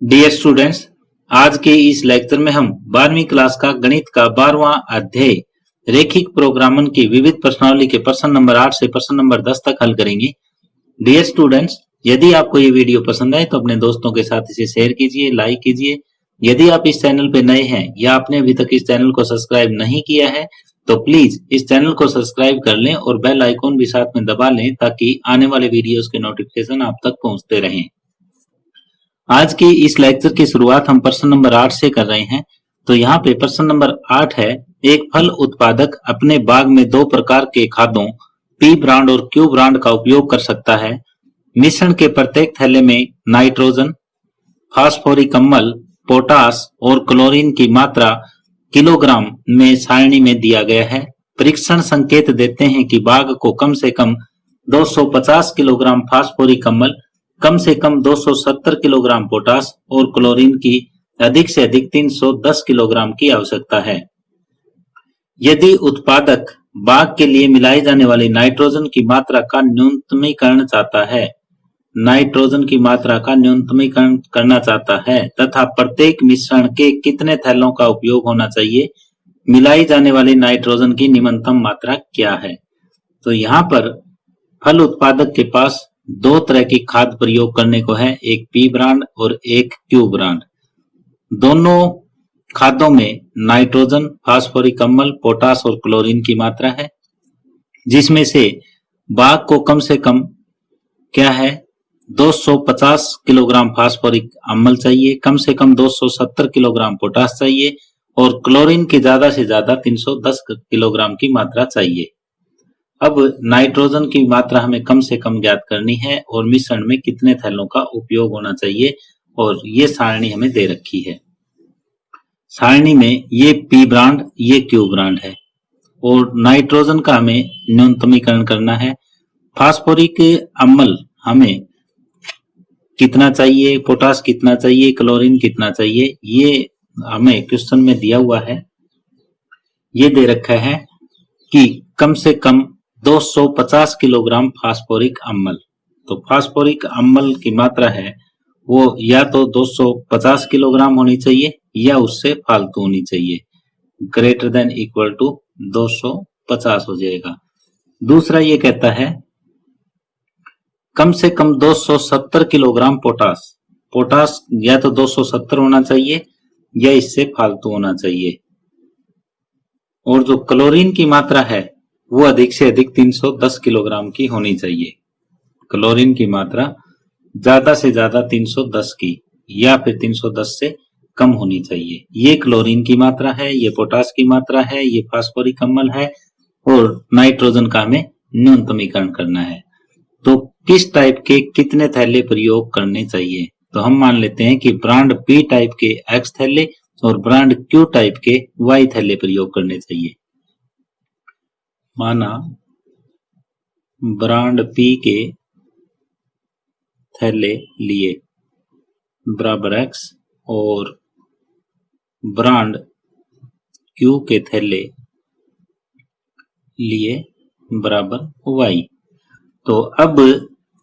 Dear students, आज के इस लेक्चर में हम 12वीं क्लास का गणित का 12वां अध्याय रेखिक प्रोग्रामन की विविध प्रश्नावली के प्रश्न नंबर 8 से प्रश्न नंबर 10 तक हल करेंगे। डियर स्टूडेंट्स, यदि आपको ये वीडियो पसंद आए तो अपने दोस्तों के साथ इसे शेयर कीजिए, लाइक कीजिए। यदि आप इस चैनल पे नए हैं या आपने अभी तक इस चैनल को सब्सक्राइब नहीं किया है तो प्लीज इस चैनल को सब्सक्राइब कर लें और बेल आइकॉन भी साथ में दबा लें ताकि आने वाले वीडियोस के नोटिफिकेशन आप तक पहुंचते रहें। आज की इस लेक्चर की शुरुआत हम प्रश्न नंबर 8 से कर रहे हैं। तो यहाँ पे प्रश्न नंबर 8 है, एक फल उत्पादक अपने बाग में दो प्रकार के खादों पी ब्रांड और क्यू ब्रांड का उपयोग कर सकता है। मिश्रण के प्रत्येक थैले में नाइट्रोजन, फास्फोरिक अम्ल, पोटास और क्लोरीन की मात्रा किलोग्राम में सारणी में दिया गया है। परीक्षण संकेत देते हैं कि बाग को कम से कम 250 किलोग्राम फास्फोरिक अम्ल, कम से कम 270 किलोग्राम पोटास और क्लोरीन की अधिक से अधिक 310 किलोग्राम की आवश्यकता है। यदि उत्पादक बाग के लिए मिलाई जाने वाली नाइट्रोजन की मात्रा का न्यूनतमीकरण चाहता है, नाइट्रोजन की मात्रा का न्यूनतमीकरण करना चाहता है तथा प्रत्येक मिश्रण के कितने थैलों का उपयोग होना चाहिए, मिलाई जाने वाली नाइट्रोजन की न्यूनतम मात्रा क्या है। तो यहाँ पर फल उत्पादक के पास दो तरह की खाद प्रयोग करने को है, एक पी ब्रांड और एक क्यू ब्रांड। दोनों खादों में नाइट्रोजन, फास्फोरिक अम्ल, पोटास और क्लोरीन की मात्रा है, जिसमें से बाग को कम से कम क्या है 250 किलोग्राम फास्फोरिक अम्ल चाहिए, कम से कम 270 किलोग्राम पोटास चाहिए और क्लोरीन की ज्यादा से ज्यादा 310 किलोग्राम की मात्रा चाहिए। अब नाइट्रोजन की मात्रा हमें कम से कम ज्ञात करनी है और मिश्रण में कितने थैलों का उपयोग होना चाहिए, और ये सारणी हमें दे रखी है। सारणी में ये पी ब्रांड, ये क्यू ब्रांड है और नाइट्रोजन का हमें न्यूनतमीकरण करना है। फास्फोरिक अम्ल हमें कितना चाहिए, पोटास कितना चाहिए, क्लोरीन कितना चाहिए, ये हमें क्वेश्चन में दिया हुआ है। ये दे रखा है कि कम से कम 250 किलोग्राम फास्फोरिक अम्ल। तो फास्फोरिक अम्ल की मात्रा है वो या तो 250 किलोग्राम होनी चाहिए या उससे फालतू होनी चाहिए, ग्रेटर देन इक्वल टू 250 हो जाएगा। दूसरा ये कहता है कम से कम 270 किलोग्राम पोटास, पोटास या तो 270 होना चाहिए या इससे फालतू होना चाहिए। और जो क्लोरीन की मात्रा है वो अधिक से अधिक 310 किलोग्राम की होनी चाहिए। क्लोरीन की मात्रा ज्यादा से ज्यादा 310 की या फिर 310 से कम होनी चाहिए। ये क्लोरीन की मात्रा है, ये पोटास की मात्रा है, ये फास्फोरिक अम्ल है और नाइट्रोजन का हमें न्यूनतमीकरण करना है। तो किस टाइप के कितने थैले प्रयोग करने चाहिए, तो हम मान लेते हैं कि ब्रांड पी टाइप के एक्स थैले और ब्रांड क्यू टाइप के वाई थैले प्रयोग करने चाहिए। माना ब्रांड पी के थैले लिए बराबर एक्स और ब्रांड क्यू के थैले लिए बराबर वाई। तो अब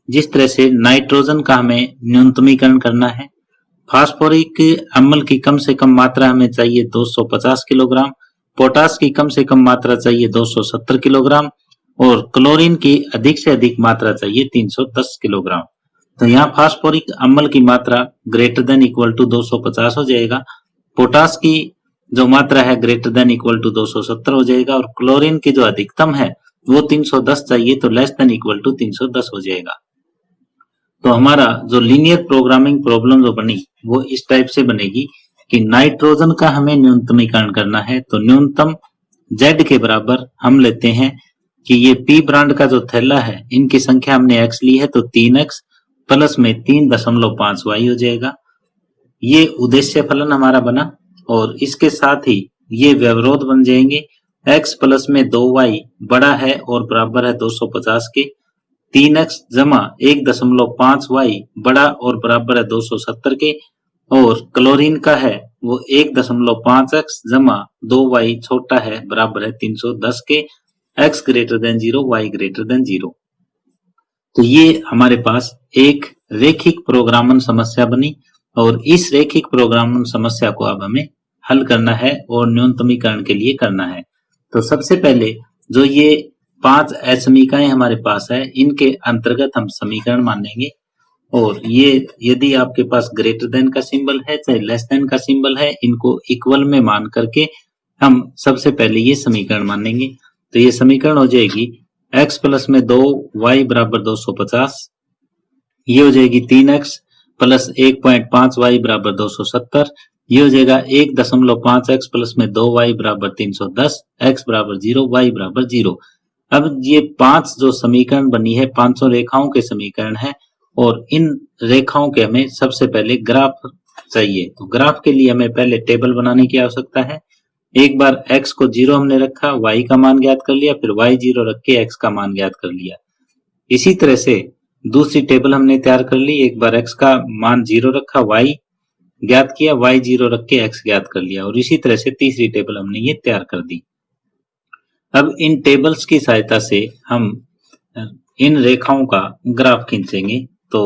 जिस तरह से नाइट्रोजन का हमें न्यूनतमीकरण करना है, फास्फोरिक अम्ल की कम से कम मात्रा हमें चाहिए 250 किलोग्राम, पोटास की कम से कम मात्रा चाहिए 270 किलोग्राम और क्लोरीन की अधिक से अधिक मात्रा चाहिए 310 किलोग्राम। तो यहाँ फास्फोरिक अम्ल की मात्रा ग्रेटर देन इक्वल टू 250 हो जाएगा, पोटास की जो मात्रा है ग्रेटर देन इक्वल टू 270 हो जाएगा और क्लोरीन की जो अधिकतम है वो 310 चाहिए, तो लेस देन इक्वल टू 310 हो जाएगा। तो हमारा जो लीनियर प्रोग्रामिंग प्रॉब्लम जो बनी वो इस टाइप से बनेगी कि नाइट्रोजन का हमें न्यूनतमीकरण करना है। तो न्यूनतम Z के बराबर हम लेते हैं कि ये P ब्रांड का जो थैला है इनकी संख्या हमने x ली है, तो 3x प्लस में 3.5 y हो जाएगा। ये उद्देश्य फलन हमारा बना और इसके साथ ही ये व्यवरोध बन जाएंगे। x प्लस में 2y बड़ा है और बराबर है 250 के, 3x जमा 1.5y बड़ा और बराबर है 270 के और क्लोरीन का है वो 1.5x जमा 2y छोटा है बराबर है 310 के, x greater than 0, y greater than 0। तो ये हमारे पास एक रेखिक प्रोग्रामन समस्या बनी और इस रेखिक प्रोग्राम समस्या को अब हमें हल करना है और न्यूनतमीकरण के लिए करना है। तो सबसे पहले जो ये 5 असमीकाएं हमारे पास है, इनके अंतर्गत हम समीकरण मानेंगे और ये यदि आपके पास ग्रेटर देन का सिंबल है चाहे लेस देन का सिंबल है, इनको इक्वल में मान करके हम सबसे पहले ये समीकरण मानेंगे। तो ये समीकरण हो जाएगी x प्लस में 2 y बराबर 250, ये हो जाएगी 3x प्लस 1.5 y बराबर 270, ये हो जाएगा 1.5x प्लस में 2y बराबर 310, x बराबर 0, y बराबर 0। अब ये 5 जो समीकरण बनी है 500 रेखाओं के समीकरण है और इन रेखाओं के हमें सबसे पहले ग्राफ चाहिए। तो ग्राफ के लिए हमें पहले टेबल बनाने की आवश्यकता है। एक बार x को 0 हमने रखा, y का मान ज्ञात कर लिया, फिर y 0 रख के x का मान ज्ञात कर लिया। इसी तरह से दूसरी टेबल हमने तैयार कर ली। एक बार x का मान 0 रखा, y ज्ञात किया, y 0 रख के x ज्ञात कर लिया और इसी तरह से तीसरी टेबल हमने ये तैयार कर दी। अब इन टेबल्स की सहायता से हम इन रेखाओं का ग्राफ खींचेंगे। तो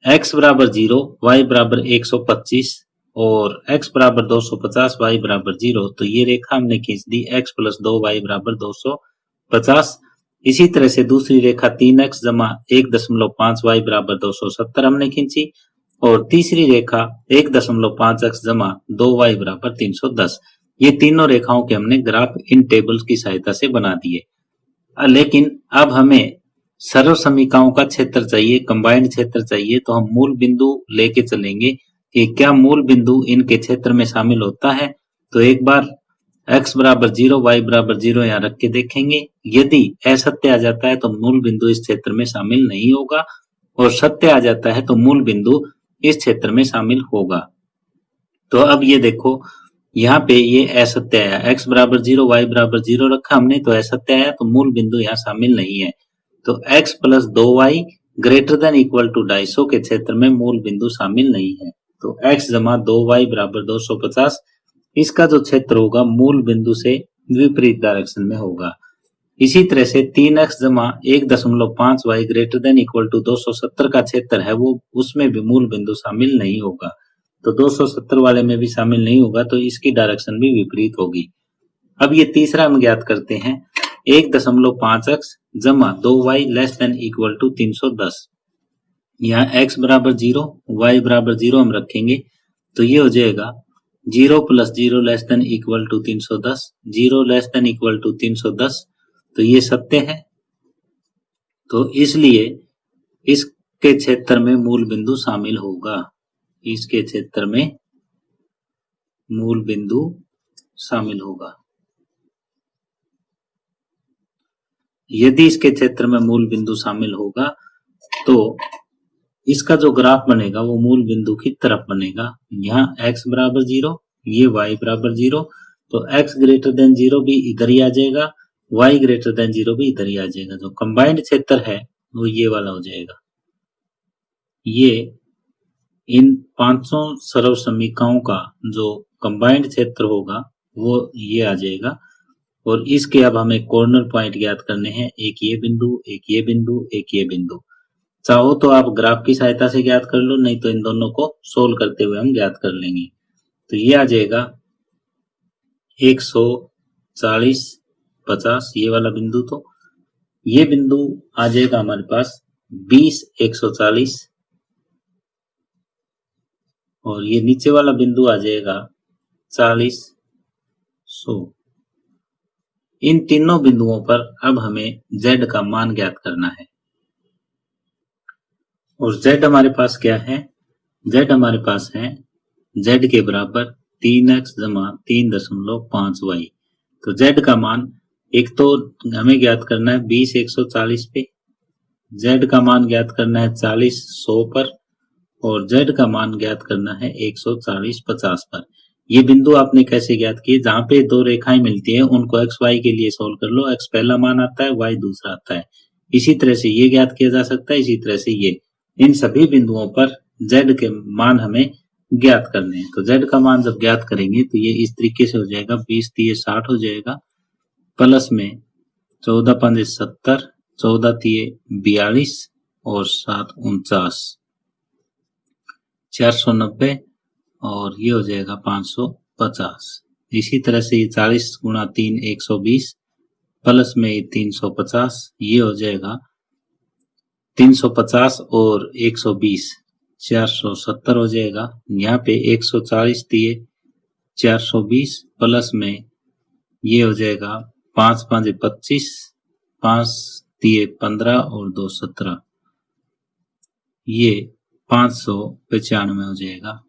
x बराबर 0, y बराबर 125 और x बराबर 250, y बराबर 0। तो ये रेखा हमने खींच दी x प्लस 2y बराबर 250। इसी तरह से दूसरी रेखा 3x जमा 1.5 y बराबर 270 हमने खींची और तीसरी रेखा 1.5x जमा 2y बराबर 310। ये तीनों रेखाओं के हमने ग्राफ इन टेबल्स की सहायता से बना दिए। लेकिन अब हमें सर्व समीकाओं का क्षेत्र चाहिए, कंबाइंड क्षेत्र चाहिए। तो हम मूल बिंदु लेके चलेंगे कि क्या मूल बिंदु इनके क्षेत्र में शामिल होता है। तो एक बार x बराबर 0, y बराबर 0 यहाँ रख के देखेंगे। यदि असत्य आ जाता है तो मूल बिंदु इस क्षेत्र में शामिल नहीं होगा और सत्य आ जाता है तो मूल बिंदु इस क्षेत्र में शामिल होगा। तो अब ये देखो यहाँ पे ये असत्य आया, x बराबर 0, y बराबर 0 रखा हमने तो असत्य आया, तो मूल बिंदु यहाँ शामिल नहीं है। तो x plus 2y greater than equal to 250 के क्षेत्र में मूल बिंदु शामिल नहीं है। तो x जमा 2y बराबर 250, इसका जो क्षेत्र होगा मूल बिंदु से विपरीत डायरेक्शन में होगा। इसी तरह से 3x जमा 1.5y greater than equal to 270 का क्षेत्र है, वो उसमें भी मूल बिंदु शामिल नहीं होगा। तो 270 वाले में भी शामिल नहीं होगा, तो इसकी डायरेक्शन भी विपरीत होगी। अब ये तीसरा हम ज्ञात करते हैं 1.5x जमा 2y less than equal to 310। यहाँ x बराबर 0, y बराबर 0 हम रखेंगे तो ये हो जाएगा 0 plus 0 less than equal to 310, 0 less than equal to 310। तो ये सत्य है, तो इसलिए इसके क्षेत्र में मूल बिंदु शामिल होगा। इसके क्षेत्र में मूल बिंदु शामिल होगा। यदि इसके क्षेत्र में मूल बिंदु शामिल होगा तो इसका जो ग्राफ बनेगा वो मूल बिंदु की तरफ बनेगा। यहाँ x बराबर 0, ये y बराबर 0, तो x ग्रेटर देन 0 भी इधर ही आ जाएगा, y ग्रेटर देन 0 भी इधर ही आ जाएगा। जो कंबाइंड क्षेत्र है वो ये वाला हो जाएगा। ये इन 500 सर्व समीकाओं का जो कंबाइंड क्षेत्र होगा वो ये आ जाएगा और इसके अब हमें कॉर्नर पॉइंट ज्ञात करने हैं। एक ये बिंदु, एक ये बिंदु, एक ये बिंदु। चाहो तो आप ग्राफ की सहायता से ज्ञात कर लो, नहीं तो इन दोनों को सोल्व करते हुए हम ज्ञात कर लेंगे। तो ये आ जाएगा 140, 50 ये वाला बिंदु। तो ये बिंदु आ जाएगा हमारे पास 20, 140 और ये नीचे वाला बिंदु आ जाएगा 40, 100। इन तीनों बिंदुओं पर अब हमें z का मान ज्ञात करना है और z हमारे पास क्या है, z हमारे पास है z के बराबर 3x जमा 3.5y। तो z का मान एक तो हमें ज्ञात करना है 20, 140 पे, z का मान ज्ञात करना है 40, 100 पर और z का मान ज्ञात करना है 140, 50 पर। ये बिंदु आपने कैसे ज्ञात किए, जहां पे दो रेखाएं मिलती हैं उनको x y के लिए सोल्व कर लो। x पहला मान आता है, y दूसरा आता है। इसी तरह से ये ज्ञात किया जा सकता है, इसी तरह से ये। इन सभी बिंदुओं पर z के मान हमें ज्ञात करने हैं। तो z का मान जब ज्ञात करेंगे तो ये इस तरीके से हो जाएगा, 20 तिये 60 हो जाएगा, प्लस में 14 पंजे 70, 14 तिये 42 और 7 49। 490 और ये हो जाएगा 550। इसी तरह से ये 40 गुणा 3 120 प्लस में 350, ये हो जाएगा 350 और 120 470 हो जाएगा। यहाँ पे 140 दिए 420 प्लस में ये हो जाएगा 5 5 25, 5 दिए 15 और 2 17, ये 595 हो जाएगा।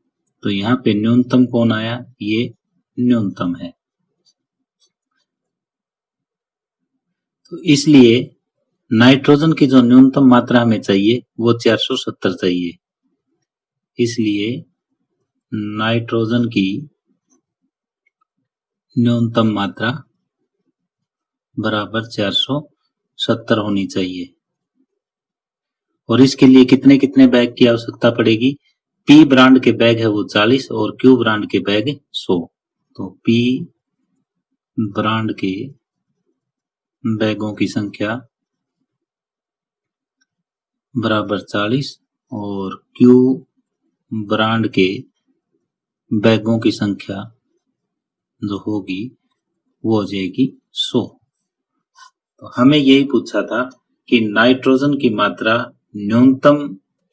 तो यहाँ पे न्यूनतम कौन आया? ये न्यूनतम है। तो इसलिए नाइट्रोजन की जो न्यूनतम मात्रा हमें चाहिए वो 470 चाहिए। इसलिए नाइट्रोजन की न्यूनतम मात्रा बराबर 470 होनी चाहिए। और इसके लिए कितने कितने बैग की आवश्यकता पड़ेगी? पी ब्रांड के बैग है वो 40 और क्यू ब्रांड के बैग 100। तो पी ब्रांड के बैगों की संख्या बराबर 40 और क्यू ब्रांड के बैगों की संख्या जो होगी वो हो जाएगी 100। तो हमें यही पूछा था कि नाइट्रोजन की मात्रा न्यूनतम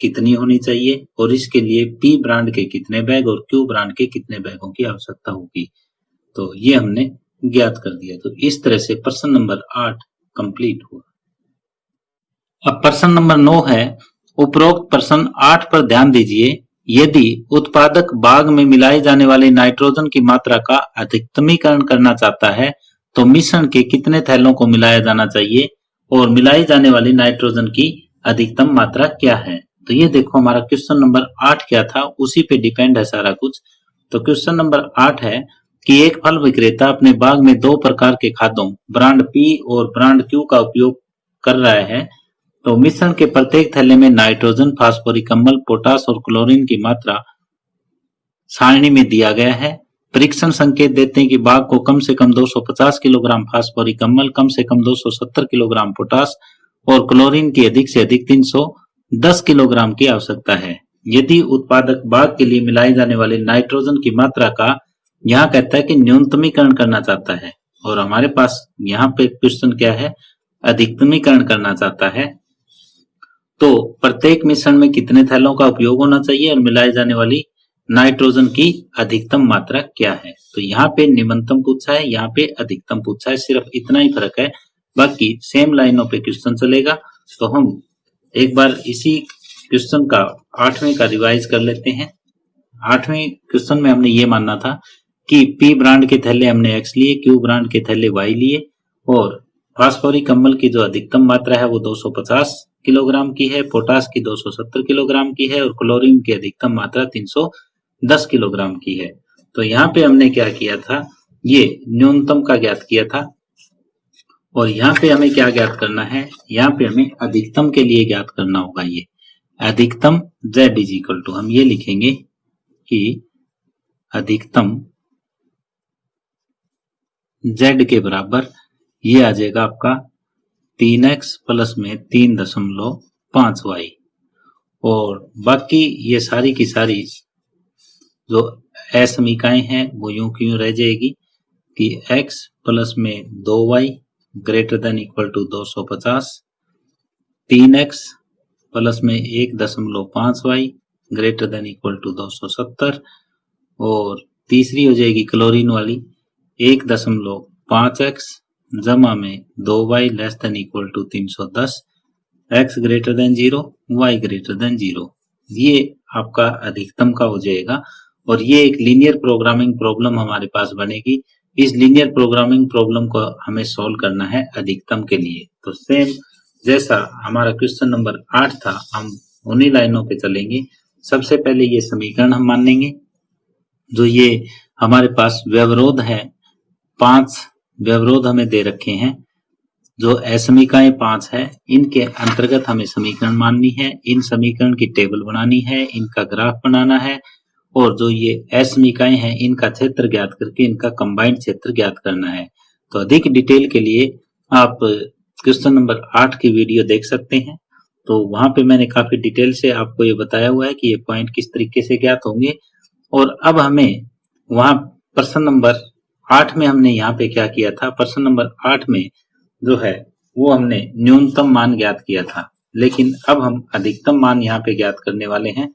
कितनी होनी चाहिए और इसके लिए पी ब्रांड के कितने बैग और क्यू ब्रांड के कितने बैगों की आवश्यकता होगी। तो ये हमने ज्ञात कर दिया। तो इस तरह से प्रश्न नंबर 8 कंप्लीट हुआ। अब प्रश्न नंबर 9 है, उपरोक्त प्रश्न 8 पर ध्यान दीजिए। यदि उत्पादक बाग में मिलाए जाने वाले नाइट्रोजन की मात्रा का अधिकतमीकरण करना चाहता है तो मिश्रण के कितने थैलों को मिलाया जाना चाहिए और मिलाई जाने वाली नाइट्रोजन की अधिकतम मात्रा क्या है। तो ये देखो हमारा क्वेश्चन नंबर 8 क्या था, उसी पे डिपेंड है सारा कुछ। तो क्वेश्चन नंबर 8 है कि एक फल विक्रेता अपने बाग में 2 प्रकार के खादों ब्रांड पी और ब्रांड क्यू का उपयोग कर रहा है। तो मिश्रण के प्रत्येक थैले में नाइट्रोजन, फास्फोरिक अम्ल, पोटास और क्लोरीन की मात्रा सारणी में दिया गया है। परीक्षण संकेत देते हैं कि बाग को कम से कम 250 किलोग्राम फास्फोरिक अम्ल, कम से कम 270 किलोग्राम पोटास और क्लोरीन की अधिक से अधिक 310 किलोग्राम की आवश्यकता है। यदि उत्पादक बाग के लिए मिलाई जाने वाले नाइट्रोजन की मात्रा का यहाँ कहता है कि न्यूनतमीकरण करना चाहता है और हमारे पास यहाँ पे क्वेश्चन क्या है, अधिकतमीकरण करना चाहता है। तो प्रत्येक मिश्रण में कितने थैलों का उपयोग होना चाहिए और मिलाई जाने वाली नाइट्रोजन की अधिकतम मात्रा क्या है। तो यहाँ पे निम्नतम पूछा है, यहाँ पे अधिकतम पूछा है, सिर्फ इतना ही फर्क है, बाकी सेम लाइनों पे क्वेश्चन चलेगा। तो हम एक बार इसी क्वेश्चन का 8वें का रिवाइज कर लेते हैं। 8वें क्वेश्चन में हमने ये मानना था कि पी ब्रांड के थैले हमने X लिए, क्यू ब्रांड के थैले Y लिए और फास्फोरिक अम्ल की जो अधिकतम मात्रा है वो 250 किलोग्राम की है, पोटास की 270 किलोग्राम की है और क्लोरीन की अधिकतम मात्रा 310 किलोग्राम की है। तो यहाँ पे हमने क्या किया था, ये न्यूनतम का ज्ञात किया था और यहाँ पे हमें क्या ज्ञात करना है, यहाँ पे हमें अधिकतम के लिए ज्ञात करना होगा। ये अधिकतम Z इज इक्वल टू हम ये लिखेंगे कि अधिकतम Z के बराबर ये आ जाएगा आपका 3x प्लस में 3.5y और बाकी ये सारी की सारी जो असमीकाएं हैं वो यूं क्यों रह जाएगी कि x प्लस में 2y greater than equal to 250, 3x plus में 1.5y greater than equal to 270 और तीसरी हो जाएगी क्लोरीन वाली 1.5x जमा में 2y less than equal to 310, x greater than 0, y greater than 0। ये आपका अधिकतम का हो जाएगा और ये एक लीनियर प्रोग्रामिंग प्रॉब्लम हमारे पास बनेगी। इस लीनियर प्रोग्रामिंग प्रॉब्लम को हमें सॉल्व करना है अधिकतम के लिए। तो सेम जैसा हमारा क्वेश्चन नंबर 8 था, हम उन्हीं लाइनों पे चलेंगे। सबसे पहले ये समीकरण हम मान लेंगे। जो ये हमारे पास व्यवरोध है, 5 व्यवरोध हमें दे रखे हैं, जो असमीकाएं 5 है, इनके अंतर्गत हमें समीकरण माननी है, इन समीकरण की टेबल बनानी है, इनका ग्राफ बनाना है और जो ये असमीकाएं हैं इनका क्षेत्र ज्ञात करके इनका कंबाइंड क्षेत्र ज्ञात करना है। तो अधिक डिटेल के लिए आप क्वेश्चन नंबर 8 की वीडियो देख सकते हैं। तो वहां पे मैंने काफी डिटेल से आपको ये बताया हुआ है कि ये पॉइंट किस तरीके से ज्ञात होंगे। और अब हमें वहां प्रश्न नंबर 8 में हमने यहाँ पे क्या किया था, प्रश्न नंबर 8 में जो है वो हमने न्यूनतम मान ज्ञात किया था, लेकिन अब हम अधिकतम मान यहाँ पे ज्ञात करने वाले हैं।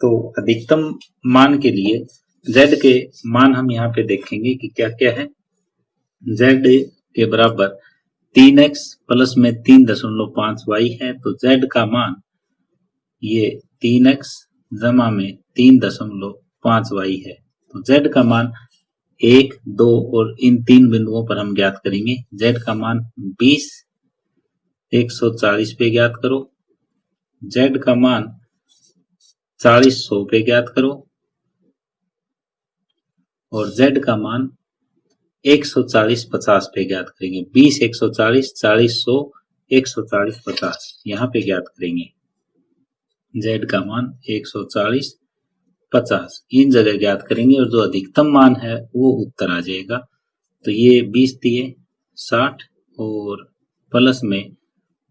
तो अधिकतम मान के लिए z के मान हम यहाँ पे देखेंगे कि क्या क्या है। z के बराबर 3x प्लस में 3.5y है, तो z का मान ये 3x जमा में 3.5y है। तो z का मान 1, 2 और इन 3 बिंदुओं पर हम ज्ञात करेंगे। z का मान 20 140 पे ज्ञात करो, z का मान 40 100 पे ज्ञात करो और z का मान 140 50 पे ज्ञात करेंगे। 20 140 40 100 140 50 यहाँ पे ज्ञात करेंगे। z का मान 140 50 इन जगह ज्ञात करेंगे और जो अधिकतम मान है वो उत्तर आ जाएगा। तो ये 20 दिए 60 और प्लस में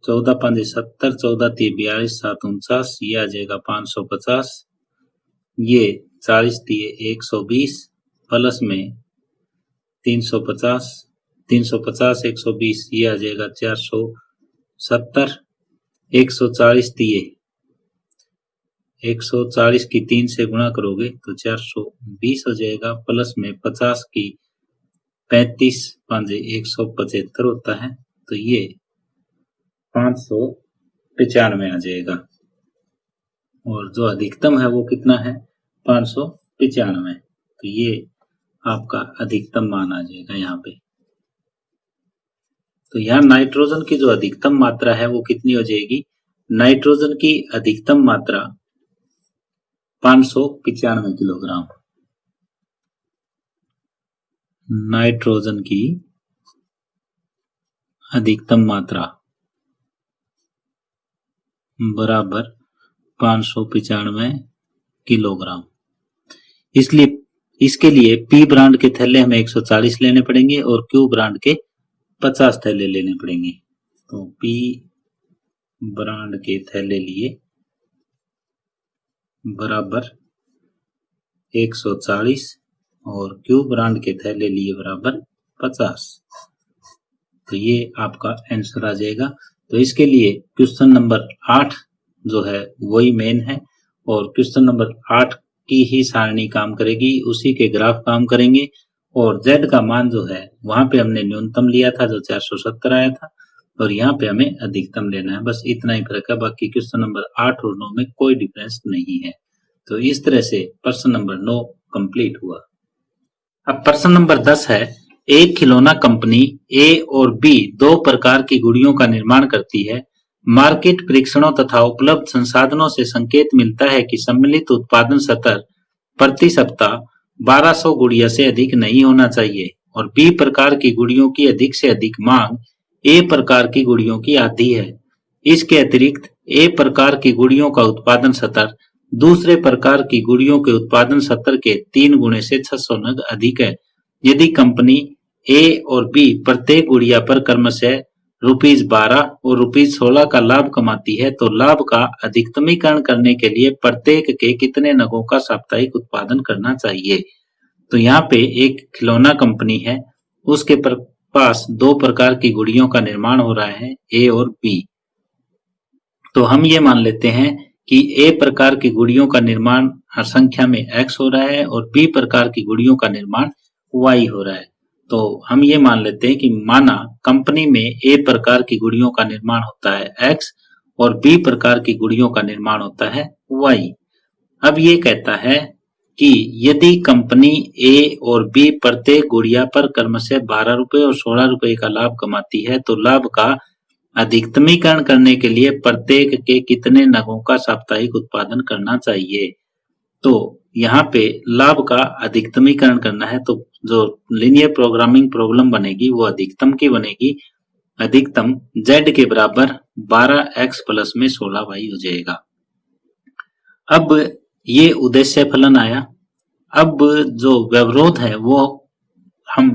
14 5 70 14 3 42 7 49 ये आ जाएगा 550। ये 40 दिए 120 प्लस में 350 350 120 ये आ जाएगा 470। 140 दिए 140 की 3 से गुणा करोगे तो 420 हो जाएगा, प्लस में 50 की 35 5 175 होता है, तो ये 595 आ जाएगा। और जो अधिकतम है वो कितना है 595, तो ये आपका अधिकतम मान आ जाएगा यहाँ पे। तो यहाँ नाइट्रोजन की जो अधिकतम मात्रा है वो कितनी हो जाएगी, नाइट्रोजन की अधिकतम मात्रा 595 किलोग्राम। नाइट्रोजन की अधिकतम मात्रा बराबर 595 किलोग्राम। इसलिए इसके लिए पी ब्रांड के थैले हमें 140 लेने पड़ेंगे और क्यू ब्रांड के 50 थैले लेने पड़ेंगे। तो पी ब्रांड के थैले लिए बराबर 140 और क्यू ब्रांड के थैले लिए बराबर 50। तो ये आपका आंसर आ जाएगा। तो इसके लिए क्वेश्चन नंबर 8 जो है वही मेन है और क्वेश्चन नंबर 8 की ही सारणी काम करेगी, उसी के ग्राफ काम करेंगे। और z का मान जो है वहां पे हमने न्यूनतम लिया था जो 470 आया था और यहाँ पे हमें अधिकतम लेना है, बस इतना ही फर्क है। बाकी क्वेश्चन नंबर 8 और 9 में कोई डिफरेंस नहीं है। तो इस तरह से प्रश्न नंबर 9 कंप्लीट हुआ। अब प्रश्न नंबर 10 है, एक खिलौना कंपनी ए और बी दो प्रकार की गुड़ियों का निर्माण करती है। मार्केट परीक्षणों तथा उपलब्ध संसाधनों से संकेत मिलता है कि सम्मिलित उत्पादन स्तर प्रति सप्ताह 1200 गुड़िया से अधिक नहीं होना चाहिए और बी प्रकार की गुड़ियों की अधिक से अधिक मांग ए प्रकार की गुड़ियों की आधी है। इसके अतिरिक्त ए प्रकार की गुड़ियों का उत्पादन स्तर दूसरे प्रकार की गुड़ियों के उत्पादन स्तर के 3 गुणे से 600 नग अधिक है। यदि कंपनी ए और बी प्रत्येक गुड़िया पर क्रमशः ₹12 और ₹16 का लाभ कमाती है तो लाभ का अधिकतमीकरण करने के लिए प्रत्येक के कितने नगों का साप्ताहिक उत्पादन करना चाहिए। तो यहाँ पे एक खिलौना कंपनी है, उसके पास दो प्रकार की गुड़ियों का निर्माण हो रहा है, ए और बी। तो हम ये मान लेते हैं कि ए प्रकार की गुड़ियों का निर्माण संख्या में x हो रहा है और बी प्रकार की गुड़ियों का निर्माण y हो रहा है। तो हम ये मान लेते हैं कि माना कंपनी में ए प्रकार की गुड़ियों का निर्माण होता है x और बी प्रकार की गुड़ियों का निर्माण होता है y। अब ये कहता है कि यदि कंपनी ए और बी प्रत्येक गुड़िया पर क्रमशः 12 रुपए और 16 रुपए का लाभ कमाती है तो लाभ का अधिकतमीकरण करने के लिए प्रत्येक के कितने नगों का साप्ताहिक उत्पादन करना चाहिए। तो यहाँ पे लाभ का अधिकतमीकरण करना है तो जो लीनियर प्रोग्रामिंग प्रॉब्लम बनेगी वो अधिकतम की बनेगी। अधिकतम z के बराबर 12x प्लस में 16y हो जाएगा। अब ये उद्देश्य फलन आया। अब जो व्यवरोध है वो हम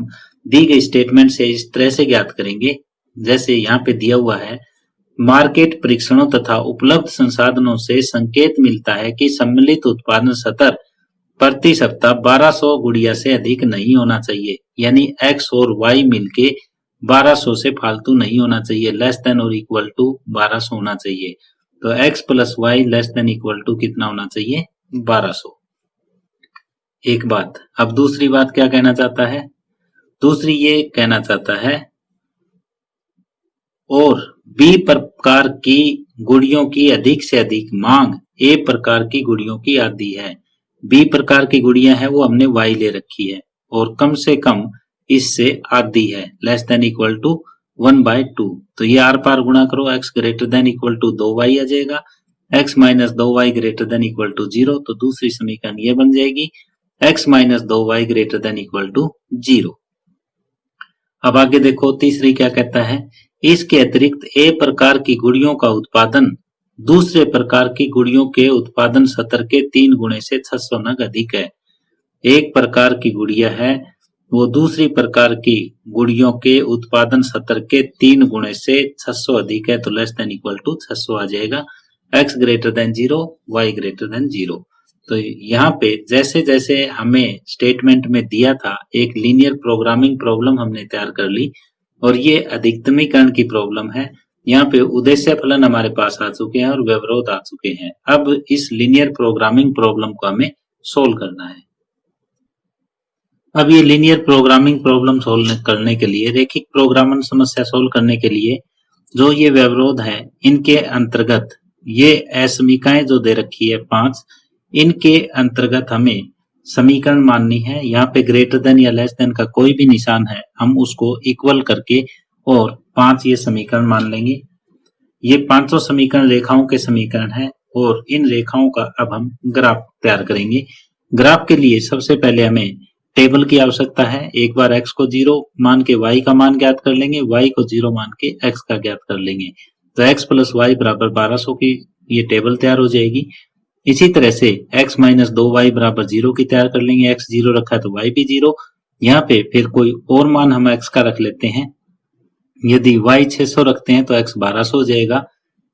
दी गई स्टेटमेंट से इस तरह से ज्ञात करेंगे, जैसे यहाँ पे दिया हुआ है मार्केट परीक्षणों तथा उपलब्ध संसाधनों से संकेत मिलता है कि सम्मिलित उत्पादन स्तर प्रति सप्ताह 1200 गुड़िया से अधिक नहीं होना चाहिए, यानी x और y मिलके 1200 से फालतू नहीं होना चाहिए, लेस देन और इक्वल टू 1200 होना चाहिए। तो x plus y less than equal to कितना होना चाहिए? 1200। एक बात। अब दूसरी बात क्या कहना चाहता है? दूसरी ये कहना चाहता है और बी प्रकार की गुड़ियों की अधिक से अधिक मांग ए प्रकार की गुड़ियों की आधी है। बी प्रकार की गुड़ियां है वो हमने y ले रखी है और कम से कम इससे आधी है, लेस देन इक्वल टू 1/2। तो ये आर पार गुणा करो, x greater than equal to 2y आ जाएगा, x minus 2y greater than equal to 0। तो दूसरी समीकरण ये बन जाएगी x minus 2y greater than equal to 0। अब आगे देखो तीसरी क्या कहता है, इसके अतिरिक्त ए प्रकार की गुड़ियों का उत्पादन दूसरे प्रकार की गुड़ियों के उत्पादन स्तर के 3 गुणे से 600 नग अधिक है। एक प्रकार की गुड़िया है वो दूसरी प्रकार की गुड़ियों के उत्पादन स्तर के 3 गुणे से 600 अधिक है, तो लेस देन इक्वल टू 600 आ जाएगा, x greater than 0 y greater than 0। तो यहाँ पे जैसे जैसे हमें स्टेटमेंट में दिया था एक लीनियर प्रोग्रामिंग प्रॉब्लम हमने तैयार कर ली और ये अधिकतमीकरण की प्रॉब्लम है। यहाँ पे उद्देश्य फलन हमारे पास आ चुके हैं और व्यवरोध आ चुके हैं। अब इस लीनियर प्रोग्रामिंग प्रॉब्लम को हमें सोल्व करना है। अब ये लीनियर प्रोग्रामिंग प्रॉब्लम सोल्व करने के लिए, रेखिक प्रोग्रामन समस्या सोल्व करने के लिए जो ये व्यवरोध है इनके अंतर्गत ये असमीकाएं जो दे रखी है 5, इनके अंतर्गत हमें समीकरण माननी है। यहाँ पे ग्रेटर देन या लेस देन का कोई भी निशान है हम उसको इक्वल करके और 5 ये समीकरण मान लेंगे। ये पांचों समीकरण रेखाओं के समीकरण है और इन रेखाओं का अब हम ग्राफ तैयार करेंगे। ग्राफ के लिए सबसे पहले हमें टेबल की आवश्यकता है। एक बार x को 0 मान के y का मान ज्ञात कर लेंगे, y को 0 मान के x का ज्ञात कर लेंगे, तो x प्लस वाई बराबर 1200 की ये टेबल तैयार हो जाएगी। इसी तरह से x माइनस 2y बराबर 0 की तैयार कर लेंगे, x 0 रखा है तो y भी 0। यहाँ पे फिर कोई और मान हम x का रख लेते हैं, यदि y 600 रखते हैं तो x 1200 हो जाएगा।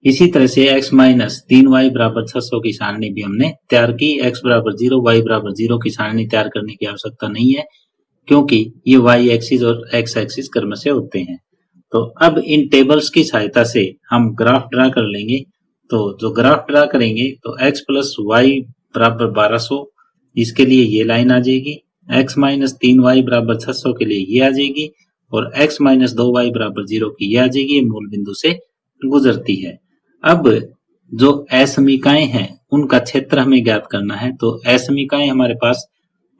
इसी तरह से x माइनस 3y बराबर 600 की सारणी भी हमने तैयार की, x बराबर 0 y बराबर 0 की सारणी तैयार करने की आवश्यकता नहीं है क्योंकि ये y एक्सिस और x एक्सिस क्रम से होते हैं। तो अब इन टेबल्स की सहायता से हम ग्राफ ड्रा कर लेंगे। तो जो ग्राफ ड्रा करेंगे तो x प्लस वाई बराबर 1200, इसके लिए ये लाइन आ जाएगी, x माइनस 3y बराबर 600 के लिए ये आ जाएगी और x माइनस 2y बराबर 0 की ये आ जाएगी, ये मूल बिंदु से गुजरती है। अब जो असमीकाएं हैं उनका क्षेत्र हमें ज्ञात करना है। तो असमीकाएं हमारे पास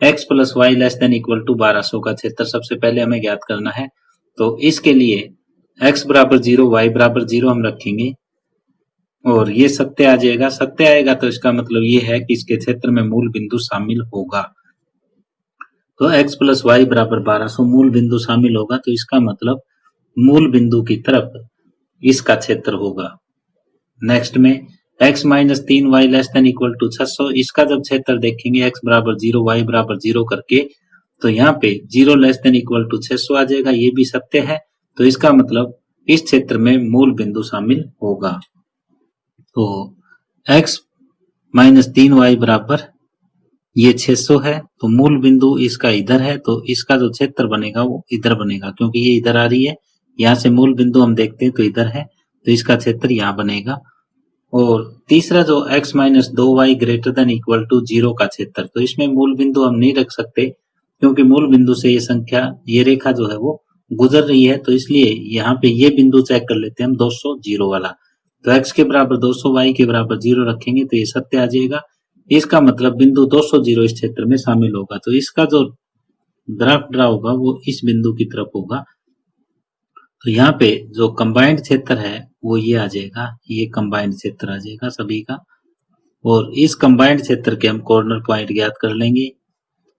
x plus y less than equal to 1200 का क्षेत्र सबसे पहले हमें ज्ञात करना है। तो इसके लिए x बराबर 0 y बराबर 0 हम रखेंगे और ये सत्य आ जाएगा। सत्य आएगा तो इसका मतलब ये है कि इसके क्षेत्र में मूल बिंदु शामिल होगा। तो x प्लस वाई बराबर 1200 मूल बिंदु शामिल होगा, तो इसका मतलब मूल बिंदु की तरफ इसका क्षेत्र होगा। नेक्स्ट में x minus 3y less than equal to 600, इसका जब क्षेत्र देखेंगे x बराबर 0 y बराबर 0 करके, तो यहाँ पे 0 लेस देन इक्वल टू 600 आ जाएगा, ये भी सत्य है। तो इसका मतलब इस क्षेत्र में मूल बिंदु शामिल होगा। तो x माइनस 3y बराबर ये 600 है, तो मूल बिंदु इसका इधर है, तो इसका जो क्षेत्र बनेगा वो इधर बनेगा क्योंकि ये इधर आ रही है। यहाँ से मूल बिंदु हम देखते हैं तो इधर है, तो इसका क्षेत्र यहाँ बनेगा। और तीसरा जो x minus 2y greater than equal to 0 का क्षेत्र, तो इसमें मूल बिंदु हम नहीं रख सकते क्योंकि मूल बिंदु से ये संख्या, ये रेखा जो है वो गुजर रही है, तो इसलिए यहाँ पे ये बिंदु चेक कर लेते हैं हम 200 0 वाला। तो x के बराबर 200 y के बराबर 0 रखेंगे तो ये सत्य आ जाएगा। इसका मतलब बिंदु 200 0 इस क्षेत्र में शामिल होगा। तो इसका जो ग्राफ ड्रा होगा वो इस बिंदु की तरफ होगा। तो यहाँ पे जो कंबाइंड क्षेत्र है वो ये आ जाएगा, ये कंबाइंड क्षेत्र आ जाएगा सभी का। और इस कंबाइंड क्षेत्र के हम कॉर्नर पॉइंट ज्ञात कर लेंगे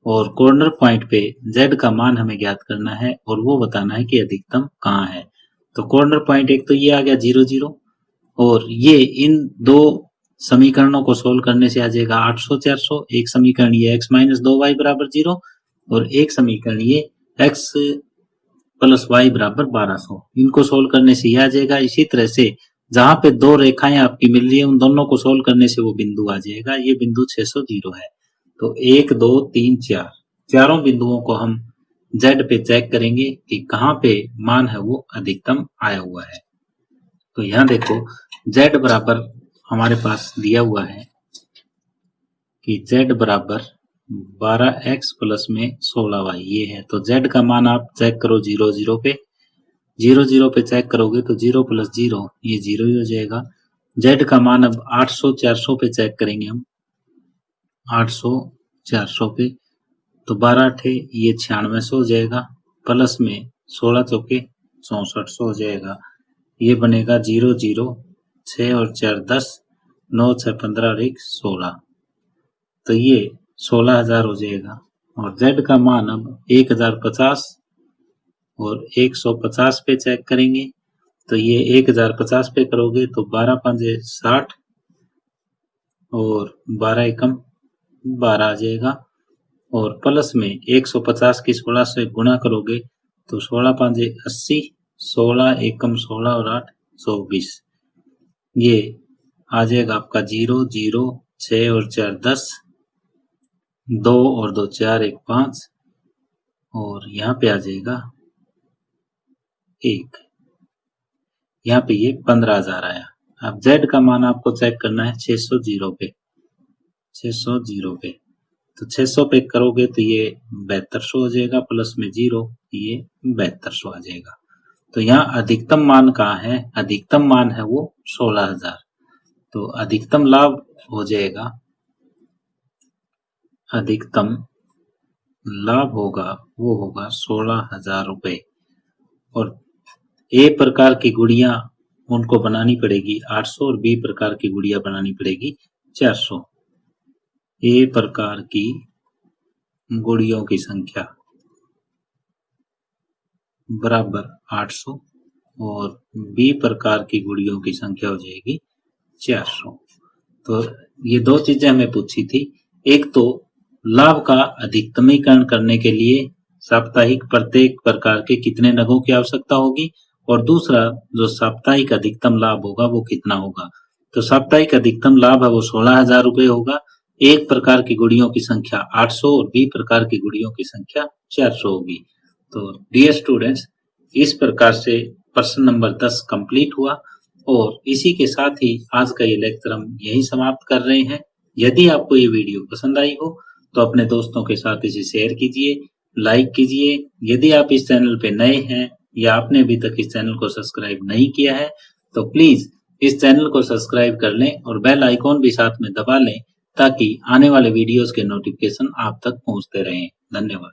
और कॉर्नर पॉइंट पे z का मान हमें ज्ञात करना है और वो बताना है कि अधिकतम कहाँ है। तो कॉर्नर पॉइंट एक तो ये आ गया 0 0 और ये इन दो समीकरणों को सोल्व करने से आ जाएगा 800 400। एक समीकरण ये x माइनस 2y बराबर 0 और एक समीकरण ये x प्लस वाई बराबर 1200, इनको सोल्व करने से यह आ जाएगा। इसी तरह से जहां पे दो रेखाएं आपकी मिल रही है उन दोनों को सोल्व करने से वो बिंदु आ जाएगा। ये बिंदु 600 है। तो 1 2 3 4 चारों बिंदुओं को हम Z पे चेक करेंगे कि कहां पे मान है वो अधिकतम आया हुआ है। तो यहां देखो Z बराबर हमारे पास दिया हुआ है कि Z बराबर 12x प्लस में 16y ये है। तो Z का मान आप चेक करो 0 0 पे, 0 0 पे चेक करोगे तो 0 प्लस 0 ये 0 ही हो जाएगा। Z का मान अब 800 400 पे चेक करेंगे हम, 800 400 पे तो 12 अठे ये 9600 हो जाएगा, प्लस में 16 चौके 6400 हो जाएगा। ये बनेगा 0 0 6 और 4 10 9 6 15 और 1 16। तो ये 16,000 हो जाएगा। और Z का मान अब 1050 और 150 पे चेक करेंगे तो ये 1050 पे करोगे तो 12 पंजे 60 और 12 एकम 12 आ जाएगा। और प्लस में 150 की 16 से गुणा करोगे तो 16 पंजे 80, 16 एकम 16 और 8 24। ये आ जाएगा आपका 0 0 6 और 4 10, 2 और 2 4 1 5 और यहाँ पे आ जाएगा 1। यहाँ पे ये 15,000 आया। अब Z का मान आपको चेक करना है 600 पे, 600 पे तो 600 पे करोगे तो ये 7200 हो जाएगा, प्लस में 0 ये 7200 आ जाएगा। तो यहाँ अधिकतम मान कहाँ है? अधिकतम मान है वो 16,000। तो अधिकतम लाभ हो जाएगा, अधिकतम लाभ होगा वो होगा 16,000 रुपए। और ए प्रकार की गुड़िया उनको बनानी पड़ेगी 800 और बी प्रकार की गुड़िया बनानी पड़ेगी 400। ए प्रकार की गुड़ियों की संख्या बराबर 800 और बी प्रकार की गुड़ियों की संख्या हो जाएगी 400। तो ये दो चीजें हमें पूछी थी। एक तो लाभ का अधिकतमीकरण करने के लिए साप्ताहिक प्रत्येक प्रकार के कितने नगों की आवश्यकता होगी, और दूसरा जो साप्ताहिक अधिकतम लाभ होगा वो कितना होगा। तो साप्ताहिक अधिकतम लाभ है वो 16,000 रुपए होगा। एक प्रकार की गुड़ियों की संख्या 800 और बी प्रकार की गुड़ियों की संख्या 400 होगी। तो डियर स्टूडेंट्स, इस प्रकार से प्रश्न नंबर 10 कंप्लीट हुआ और इसी के साथ ही आज का ये लेक्चर हम यहीं समाप्त कर रहे हैं। यदि आपको ये वीडियो पसंद आई हो तो अपने दोस्तों के साथ इसे शेयर कीजिए, लाइक कीजिए। यदि आप इस चैनल पे नए हैं या आपने अभी तक इस चैनल को सब्सक्राइब नहीं किया है तो प्लीज इस चैनल को सब्सक्राइब कर लें और बेल आइकॉन भी साथ में दबा लें ताकि आने वाले वीडियोस के नोटिफिकेशन आप तक पहुंचते रहें। धन्यवाद।